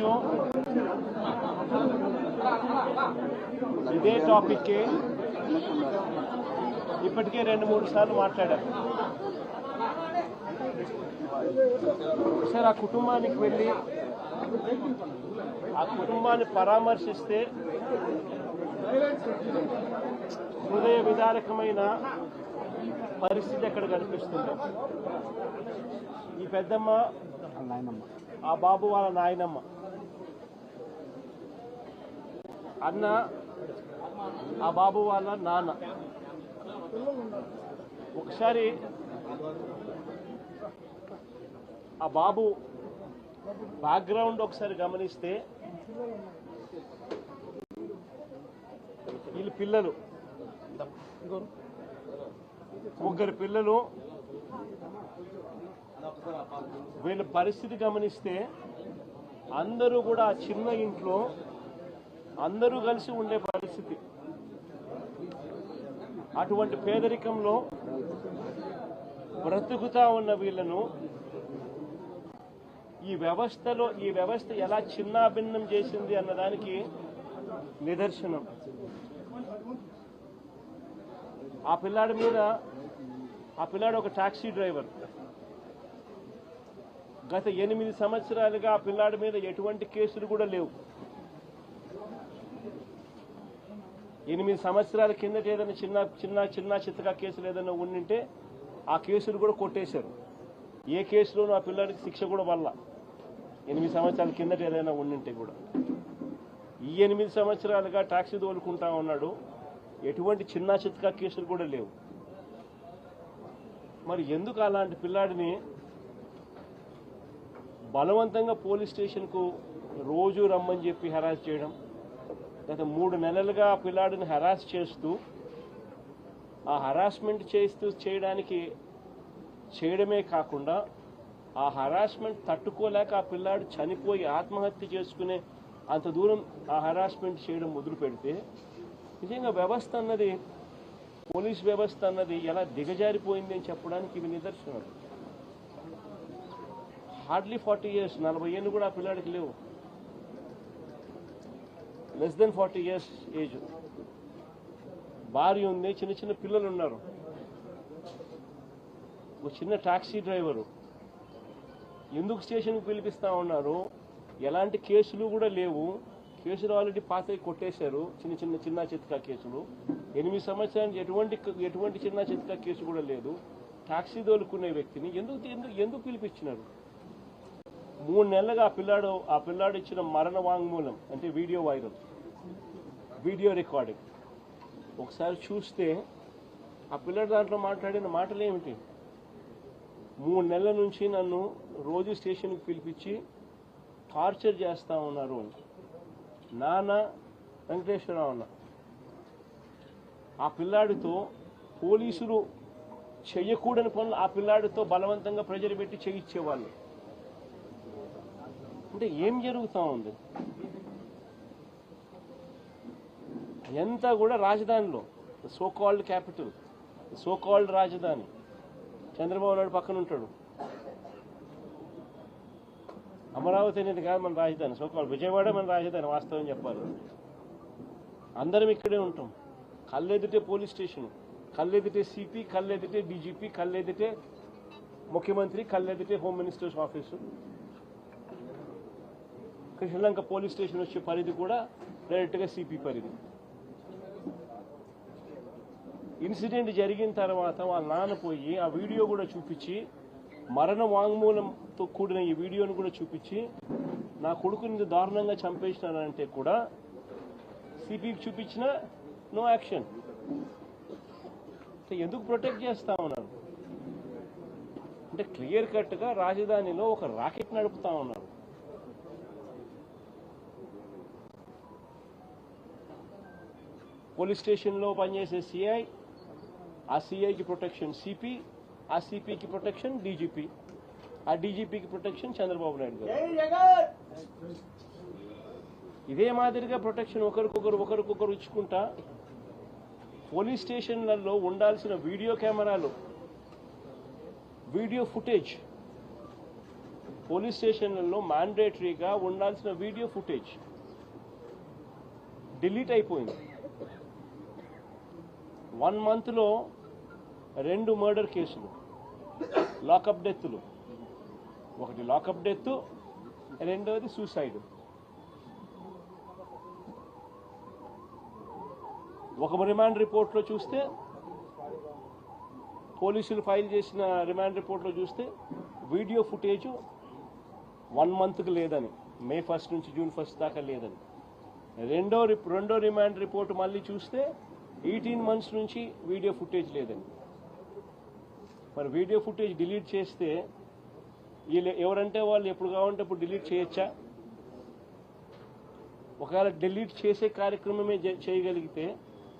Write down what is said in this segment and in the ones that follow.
ఈరోజు ఇదే టాపిక్ ఇప్పటికే 2-3 సార్లు మాట్లాడారు. ఒకసారి ఆ కుటుంబానికి వెళ్ళి ఆ కుటుంబాన్ని పరామర్శిస్తే హృదయ విదారకమైన పరిస్థితి అక్కడ కనిపిస్తుంది. ఈ పెద్దమ్మ ఆ బాబు వాళ్ళ నాయనమ్మ, అన్న ఆ బాబు వాళ్ళ నాన్న. ఒకసారి ఆ బాబు బ్యాక్గ్రౌండ్ ఒకసారి గమనిస్తే వీళ్ళ పిల్లలు, 3 పిల్లలు. వీళ్ళ పరిస్థితి గమనిస్తే అందరూ కూడా ఆ చిన్న ఇంట్లో అందరూ కలిసి ఉండే పరిస్థితి. అటువంటి పేదరికంలో బ్రతుకుతా ఉన్న వీళ్ళను ఈ వ్యవస్థ ఎలా చిన్నాభిన్నం చేసింది అన్నదానికి నిదర్శనం. ఆ పిల్లాడు ఒక టాక్సీ డ్రైవర్. గత 8 సంవత్సరాలుగా ఆ పిల్లాడి మీద ఎటువంటి కేసులు కూడా లేవు. 8 సంవత్సరాల కిందట ఏదైనా చిన్న చిత్తగా కేసులు ఏదైనా ఉండింటే ఆ కేసులు కూడా కొట్టేశారు. ఏ కేసులోనూ ఆ పిల్లాడికి శిక్ష కూడా వల్ల 8 సంవత్సరాల కిందట ఏదైనా ఉండింటే కూడా. ఈ 8 సంవత్సరాలుగా టాక్సీ తోలుకుంటా ఉన్నాడు. ఎటువంటి చిన్న చిత్తగా కేసులు కూడా లేవు. మరి ఎందుకు అలాంటి పిల్లాడిని బలవంతంగా పోలీస్ స్టేషన్కు రోజు రమ్మని చెప్పి హెరాస్ చేయడం? గత 3 నెలలుగా ఆ పిల్లాడిని హెరాస్ చేస్తూ ఆ హెరాస్మెంట్ చేయడమే కాకుండా ఆ హెరాస్మెంట్ తట్టుకోలేక ఆ పిల్లాడు చనిపోయి ఆత్మహత్య చేసుకునే అంత దూరం ఆ హెరాస్మెంట్ చేయడం మొదలు పెడితే నిజంగా పోలీస్ వ్యవస్థ అన్నది ఎలా దిగజారిపోయింది అని చెప్పడానికి ఇవి నిదర్శనం. హార్డ్లీ 40 years, 40 ఏళ్ళు కూడా ఆ పిల్లాడికి లేవు. Less than 40 years age. భార్య ఉంది, చిన్న పిల్లలు ఉన్నారు. ఒక చిన్న టాక్సీ డ్రైవరు. ఎందుకు స్టేషన్కి పిలిపిస్తా ఉన్నారు? ఎలాంటి కేసులు కూడా లేవు. కేసులు ఆల్రెడీ పాత కొట్టేశారు. చిన్న చిత్తకా కేసులు. 8 సంవత్సరానికి ఎటువంటి చిన్న చిత్తకా కేసు కూడా లేదు. టాక్సీ తోలుకునే వ్యక్తిని ఎందుకు పిలిపించినారు? 3 నెలలుగా ఆ పిల్లాడు ఇచ్చిన మరణ వాంగ్మూలం అంటే వీడియో రికార్డింగ్ ఒకసారి చూస్తే ఆ పిల్లాడు దాంట్లో మాట్లాడిన మాటలు ఏమిటి? 3 నెలల నుంచి నన్ను రోజు స్టేషన్కి పిలిపించి టార్చర్ చేస్తా ఉన్నారు అని. నాన్న వెంకటేశ్వరరావు అన్న ఆ పిల్లాడితో పోలీసులు చెయ్యకూడని పనులు ఆ పిల్లాడితో బలవంతంగా ప్రెజర్ పెట్టి చేయించేవాళ్ళు. అంటే ఏం జరుగుతూ ఉంది? ఎంత కూడా రాజధానిలో సోకాల్డ్ క్యాపిటల్, సోకాల్డ్ రాజధాని చంద్రబాబు నాయుడు పక్కన ఉంటాడు. అమరావతి అనేది కాదు మన రాజధాని. సోకాల్డ్ విజయవాడ మన రాజధాని. వాస్తవం చెప్పాలి, అందరం ఇక్కడే ఉంటాం. కళ్ళెదిటే పోలీస్ స్టేషన్, కళ్ళెదిటే సిపి, కళ్ళెదిటే డీజీపీ, కళ్ళెదిటే ముఖ్యమంత్రి, కళ్ళెదిటే home ministers office. Sri Lanka police station వచ్చే పరిధి కూడా డైరెక్ట్గా సిపి పరిధి. ఇన్సిడెంట్ జరిగిన తర్వాత వాళ్ళ నాన్న పోయి ఆ వీడియో కూడా చూపించి, మరణ వాంగ్మూలంతో కూడిన ఈ వీడియోను కూడా చూపించి, నా కొడుకుని దారుణంగా చంపేసినారంటే కూడా సిపికి చూపించిన నో యాక్షన్. ఎందుకు ప్రొటెక్ట్ చేస్తా ఉన్నారు అంటే క్లియర్ కట్గా రాజధానిలో ఒక రాకెట్ నడుపుతా ఉన్నారు. పోలీస్ స్టేషన్లో పనిచేసే సిఐ, ఆ సిఐకి ప్రొటెక్షన్ సిపి, ఆ సిపికి ప్రొటెక్షన్ డీజీపీ, ఆ డీజీపీకి ప్రొటెక్షన్ చంద్రబాబు నాయుడు గారు. ఇదే మాదిరిగా ప్రొటెక్షన్ ఒకరికొకరు ఇచ్చుకుంటా పోలీస్ స్టేషన్లలో ఉండాల్సిన వీడియో కెమెరాలు, వీడియో ఫుటేజ్ పోలీస్ స్టేషన్లలో మ్యాండేటరీగా ఉండాల్సిన వీడియో ఫుటేజ్ డిలీట్ అయిపోయింది. 1 monthలో 2 మర్డర్ కేసులు, లాకప్ డెత్తులు. ఒకటి లాకప్ డెత్, రెండవది సూసైడ్. ఒక రిమాండ్ రిపోర్ట్లో చూస్తే, పోలీసులు ఫైల్ చేసిన రిమాండ్ రిపోర్ట్లో చూస్తే వీడియో ఫుటేజ్ 1 monthకి లేదని, May 1 నుంచి June 1 దాకా లేదని. రెండో రిమాండ్ రిపోర్ట్ మళ్ళీ చూస్తే 18 months నుంచి వీడియో ఫుటేజ్ లేదని. మరి వీడియో ఫుటేజ్ డిలీట్ చేస్తే వీళ్ళు ఎవరంటే వాళ్ళు ఎప్పుడు కావాలంటే అప్పుడు డిలీట్ చేయొచ్చా? ఒకవేళ డిలీట్ చేసే కార్యక్రమమే చేయగలిగితే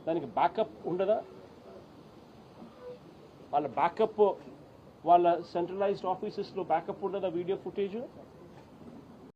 దానికి బ్యాకప్ ఉండదా? వాళ్ళ బ్యాకప్, వాళ్ళ సెంట్రలైజ్డ్ ఆఫీసెస్లో బ్యాకప్ ఉండదా వీడియో ఫుటేజ్?